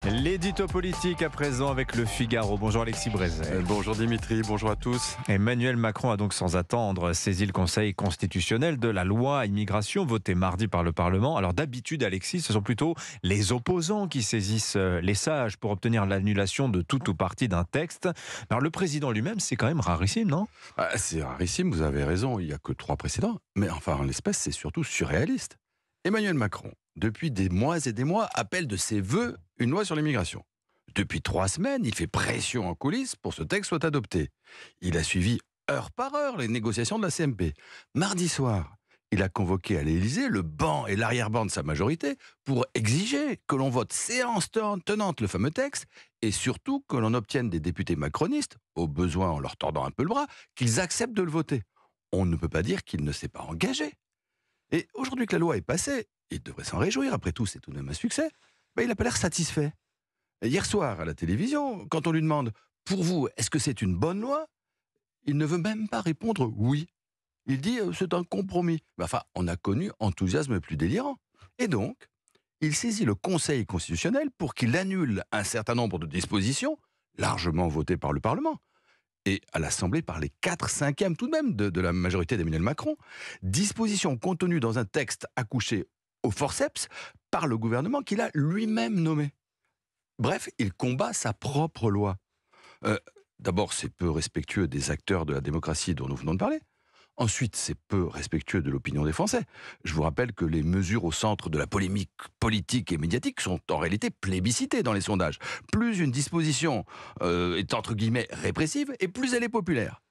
L'édito politique à présent avec le Figaro. Bonjour Alexis Brézet. Bonjour Dimitri, bonjour à tous. Emmanuel Macron a donc sans attendre saisi le Conseil constitutionnel de la loi immigration votée mardi par le Parlement. Alors d'habitude Alexis, ce sont plutôt les opposants qui saisissent les sages pour obtenir l'annulation de tout ou partie d'un texte. Alors le président lui-même, c'est quand même rarissime, non ? C'est rarissime, vous avez raison, il n'y a que 3 précédents. Mais enfin, en l'espèce, c'est surtout surréaliste. Emmanuel Macron, depuis des mois et des mois, appelle de ses vœux une loi sur l'immigration. Depuis 3 semaines, il fait pression en coulisses pour que ce texte soit adopté. Il a suivi heure par heure les négociations de la CMP. Mardi soir, il a convoqué à l'Élysée le banc et l'arrière-ban de sa majorité pour exiger que l'on vote séance tenante le fameux texte et surtout que l'on obtienne des députés macronistes, au besoin en leur tordant un peu le bras, qu'ils acceptent de le voter. On ne peut pas dire qu'il ne s'est pas engagé. Et aujourd'hui que la loi est passée, il devrait s'en réjouir, après tout c'est tout de même un succès, mais il n'a pas l'air satisfait. Et hier soir à la télévision, quand on lui demande « Pour vous, est-ce que c'est une bonne loi ?», il ne veut même pas répondre « oui ». Il dit « c'est un compromis ». Mais enfin, on a connu enthousiasme plus délirant. Et donc, il saisit le Conseil constitutionnel pour qu'il annule un certain nombre de dispositions, largement votées par le Parlement, et à l'Assemblée par les 4/5 tout de même de la majorité d'Emmanuel Macron, dispositions contenues dans un texte accouché au forceps par le gouvernement qu'il a lui-même nommé. Bref, il combat sa propre loi. D'abord, c'est peu respectueux des acteurs de la démocratie dont nous venons de parler. Ensuite, c'est peu respectueux de l'opinion des Français. Je vous rappelle que les mesures au centre de la polémique politique et médiatique sont en réalité plébiscitées dans les sondages. Plus une disposition est entre guillemets répressive, et plus elle est populaire.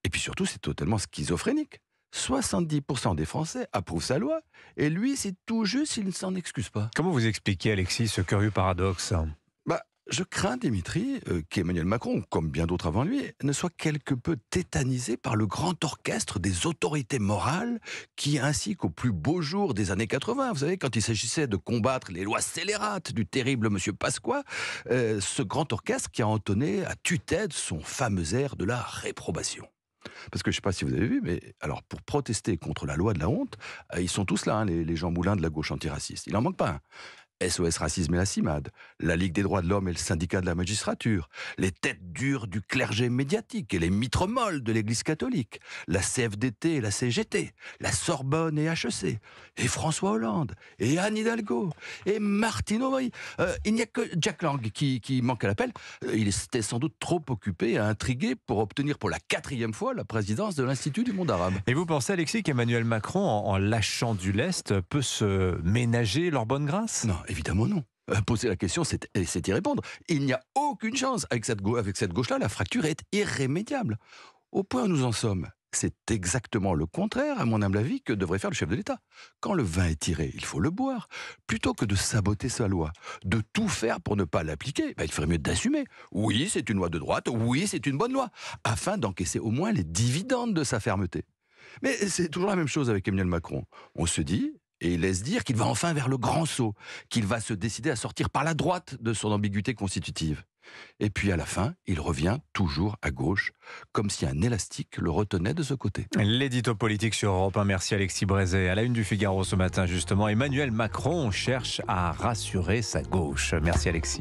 Et puis surtout, c'est totalement schizophrénique. 70% des Français approuvent sa loi, et lui, c'est tout juste s'il ne s'en excuse pas. Comment vous expliquez Alexis ce curieux paradoxe ? Je crains, Dimitri, qu'Emmanuel Macron, comme bien d'autres avant lui, ne soit quelque peu tétanisé par le grand orchestre des autorités morales qui, ainsi qu'au plus beau jour des années 80, vous savez, quand il s'agissait de combattre les lois scélérates du terrible Monsieur Pasqua, ce grand orchestre qui a entonné à tue-tête son fameux air de la réprobation. Parce que je ne sais pas si vous avez vu, mais alors pour protester contre la loi de la honte, ils sont tous là, les Jean Moulin de la gauche antiraciste. Il n'en manque pas un. SOS Racisme et la CIMAD, la Ligue des droits de l'homme et le syndicat de la magistrature, les têtes dures du clergé médiatique et les mitres molles de l'Église catholique, la CFDT et la CGT, la Sorbonne et HEC, et François Hollande, et Anne Hidalgo, et Martine Aubry. Il n'y a que Jack Lang qui manque à l'appel. Il était sans doute trop occupé à intriguer pour obtenir pour la 4e fois la présidence de l'Institut du monde arabe. Et vous pensez Alexis qu'Emmanuel Macron, en lâchant du lest, peut se ménager leur bonne grâce ? Non, évidemment non. Poser la question, c'est y répondre. Il n'y a aucune chance. Avec cette gauche-là, la fracture est irrémédiable. Au point où nous en sommes, c'est exactement le contraire, à mon humble avis, que devrait faire le chef de l'État. Quand le vin est tiré, il faut le boire. Plutôt que de saboter sa loi, de tout faire pour ne pas l'appliquer, il ferait mieux d'assumer. Oui, c'est une loi de droite, oui, c'est une bonne loi, afin d'encaisser au moins les dividendes de sa fermeté. Mais c'est toujours la même chose avec Emmanuel Macron. On se dit, et il laisse dire qu'il va enfin vers le grand saut, qu'il va se décider à sortir par la droite de son ambiguïté constitutive. Et puis à la fin, il revient toujours à gauche, comme si un élastique le retenait de ce côté. L'édito politique sur Europe 1, merci Alexis Brézet. À la une du Figaro ce matin justement, Emmanuel Macron cherche à rassurer sa gauche. Merci Alexis.